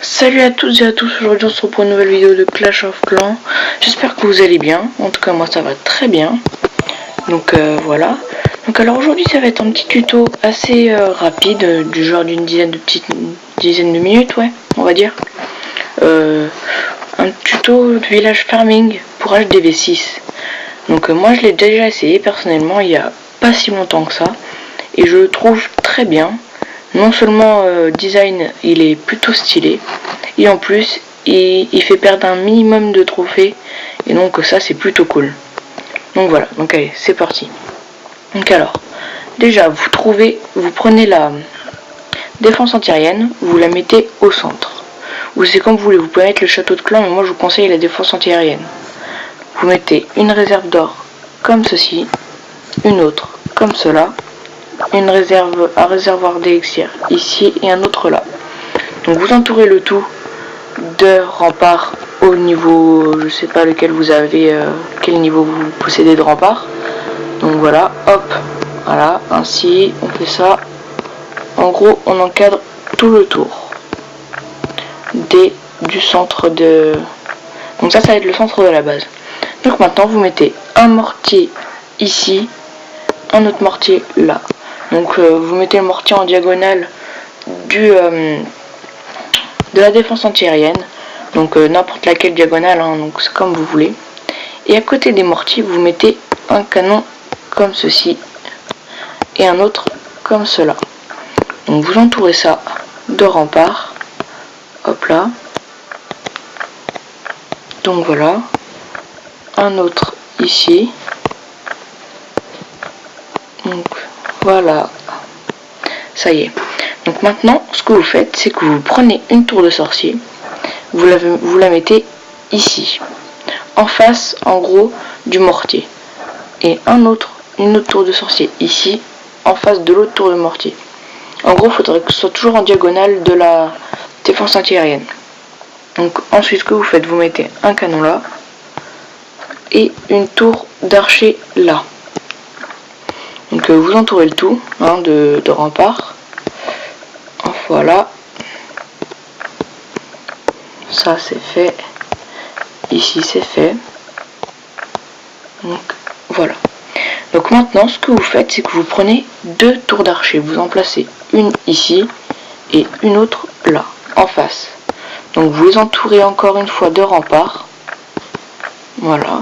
Salut à toutes et à tous, aujourd'hui on se retrouve pour une nouvelle vidéo de Clash of Clans. J'espère que vous allez bien, en tout cas moi ça va très bien. Donc voilà. Donc alors aujourd'hui ça va être un petit tuto assez rapide, du genre d'une dizaine de minutes, ouais, on va dire. Un tuto de village farming pour HDV6. Donc moi je l'ai déjà essayé personnellement il y a pas si longtemps que ça. Et je le trouve très bien. Non seulement design il est plutôt stylé, et en plus il fait perdre un minimum de trophées, et donc ça c'est plutôt cool. Donc voilà, donc allez c'est parti. Donc alors, déjà vous prenez la défense antiaérienne, vous la mettez au centre. Ou c'est comme vous voulez, vous pouvez mettre le château de clan, mais moi je vous conseille la défense antiaérienne. Vous mettez une réserve d'or comme ceci, une autre comme cela, un réservoir d'élixir ici et un autre là. Donc vous entourez le tout de remparts au niveau, je sais pas lequel vous avez, quel niveau vous possédez de remparts. Donc voilà, hop, voilà, ainsi on fait ça. En gros on encadre tout le tour du centre de... Donc ça va être le centre de la base. Donc maintenant vous mettez un mortier ici, un autre mortier là. Donc vous mettez le mortier en diagonale de la défense antiaérienne, donc n'importe laquelle diagonale, hein, donc c'est comme vous voulez. Et à côté des mortiers vous mettez un canon comme ceci et un autre comme cela. Donc vous entourez ça de remparts, hop là. Donc voilà, un autre ici. Donc voilà, ça y est. Donc maintenant ce que vous faites, c'est que vous prenez une tour de sorcier, vous la mettez ici, en face en gros du mortier, et une autre tour de sorcier ici, en face de l'autre tour de mortier. En gros il faudrait que ce soit toujours en diagonale de la défense antiaérienne. Donc ensuite ce que vous faites, vous mettez un canon là, et une tour d'archer là. Donc vous entourez le tout, hein, de remparts. Voilà, ça c'est fait, ici c'est fait. Donc voilà. Donc maintenant ce que vous faites, c'est que vous prenez deux tours d'archer, vous en placez une ici et une autre là, en face. Donc vous les entourez encore une fois de remparts. Voilà.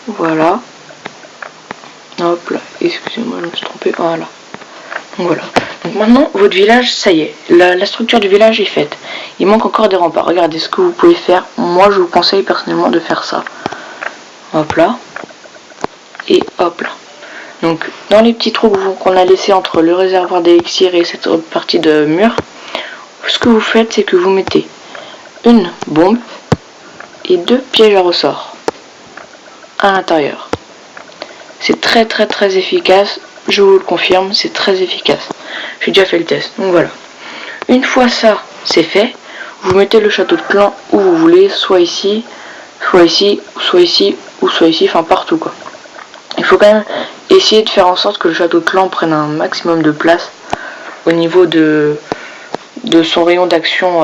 Voilà. Hop là, excusez-moi, je me suis trompé. Voilà. Donc voilà. Donc maintenant, votre village, ça y est. La structure du village est faite. Il manque encore des remparts. Regardez ce que vous pouvez faire. Moi, je vous conseille personnellement de faire ça. Hop là. Et hop là. Donc, dans les petits trous qu'on a laissés entre le réservoir d'élixir et cette autre partie de mur, ce que vous faites, c'est que vous mettez une bombe et deux pièges à ressort à l'intérieur. C'est très efficace. Je vous le confirme, c'est très efficace. J'ai déjà fait le test, donc voilà. Une fois ça, c'est fait, vous mettez le château de clan où vous voulez, soit ici, soit ici, soit ici, ou soit ici, enfin partout quoi. Il faut quand même essayer de faire en sorte que le château de clan prenne un maximum de place au niveau de son rayon d'action,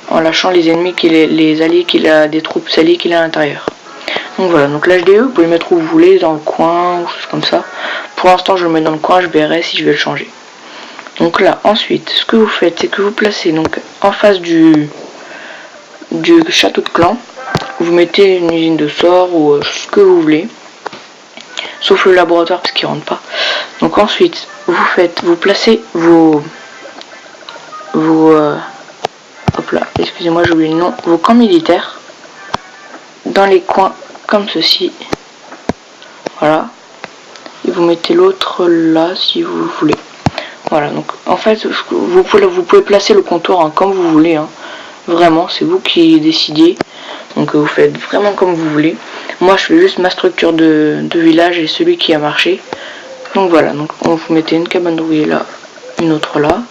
en lâchant les ennemis, les alliés qu'il a, des troupes alliées qu'il a à l'intérieur. Donc voilà, donc l'HDE, vous pouvez le mettre où vous voulez, dans le coin, ou choses comme ça. Pour l'instant, je le mets dans le coin, je verrai si je vais le changer. Donc là, ensuite, ce que vous faites, c'est que vous placez donc en face du château de clan, vous mettez une usine de sort ou ce que vous voulez, sauf le laboratoire parce qu'il rentre pas. Donc ensuite, vous placez vos hop là, excusez-moi, j'ai oublié le nom, vos camps militaires dans les coins comme ceci. Voilà. Et vous mettez l'autre là si vous voulez. Voilà, donc en fait vous pouvez placer le contour, hein, comme vous voulez, hein. Vraiment c'est vous qui décidez, donc vous faites vraiment comme vous voulez. Moi je fais juste ma structure de village et celui qui a marché. Donc voilà, donc vous mettez une cabane d'ouvriers là, une autre là.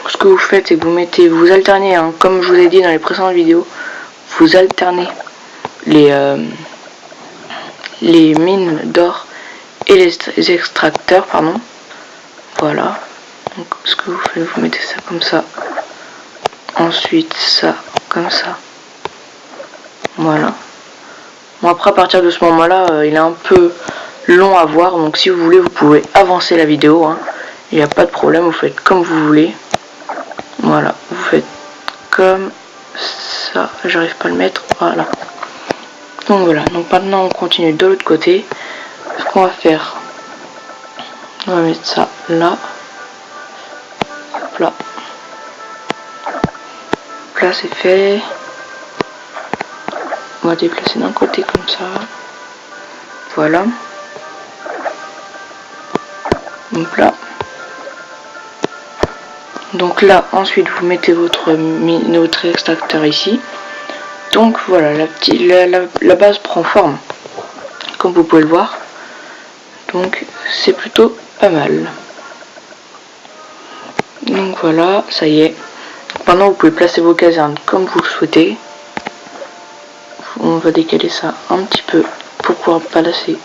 Ce que vous faites, c'est que vous alternez, hein, comme je vous ai dit dans les précédentes vidéos, vous alternez les mines d'or et les extracteurs, pardon. Voilà. Donc ce que vous faites, vous mettez ça comme ça. ensuite ça, comme ça. Voilà. Bon, après à partir de ce moment là il est un peu long à voir, donc si vous voulez vous pouvez avancer la vidéo, hein. Il n'y a pas de problème, vous faites comme vous voulez. Voilà, vous faites comme ça, j'arrive pas à le mettre, voilà. Donc voilà, donc maintenant on continue de l'autre côté. Ce qu'on va faire, on va mettre ça là, hop là. Là c'est fait. On va déplacer d'un côté comme ça. Voilà. Donc là. Donc là, ensuite vous mettez votre extracteur ici. Donc voilà, la base prend forme, comme vous pouvez le voir. Donc c'est plutôt pas mal. Donc voilà, ça y est. Maintenant vous pouvez placer vos casernes comme vous le souhaitez. On va décaler ça un petit peu pour pouvoir placer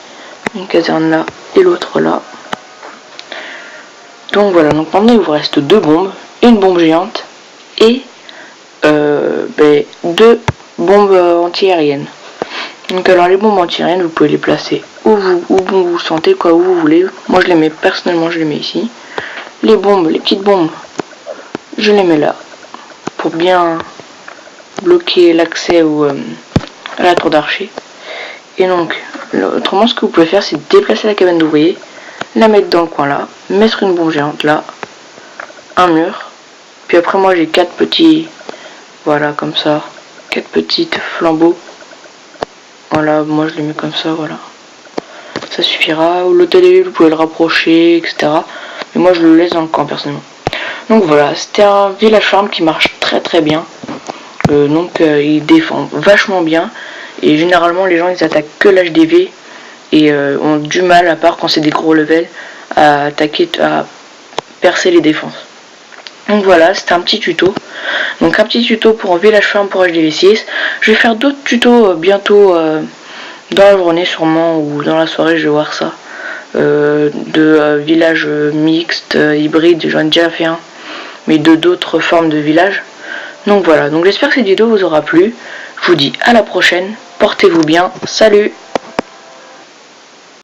une caserne là et l'autre là. Donc voilà, donc maintenant il vous reste 2 bombes, une bombe géante et 2 bombes anti-aériennes. Donc alors les bombes anti-aériennes vous pouvez les placer où vous sentez, quoi, où vous voulez. Moi je les mets, personnellement je les mets ici. Les bombes, les petites bombes, je les mets là pour bien bloquer l'accès à la tour d'archer. Et donc autrement ce que vous pouvez faire c'est déplacer la cabane d'ouvrier, la mettre dans le coin là, mettre une bombe géante là, un mur, puis après moi j'ai 4 petits, voilà comme ça, 4 petites flambeaux, voilà, moi je les mets comme ça, voilà, ça suffira. Ou l'hôtel vous pouvez le rapprocher, etc. Mais moi je le laisse dans le camp personnellement. Donc voilà, c'était un village farm qui marche très très bien, il défend vachement bien, et généralement les gens ils attaquent que l'HDV et ont du mal, à part quand c'est des gros levels, à attaquer, à percer les défenses. Donc voilà, c'était un petit tuto. Donc un petit tuto pour un village farm pour HDV6. Je vais faire d'autres tutos bientôt dans la journée sûrement, ou dans la soirée, je vais voir ça. De village mixte, hybride, j'en ai déjà fait un, mais de d'autres formes de villages. Donc voilà, donc j'espère que cette vidéo vous aura plu. Je vous dis à la prochaine, portez-vous bien, salut!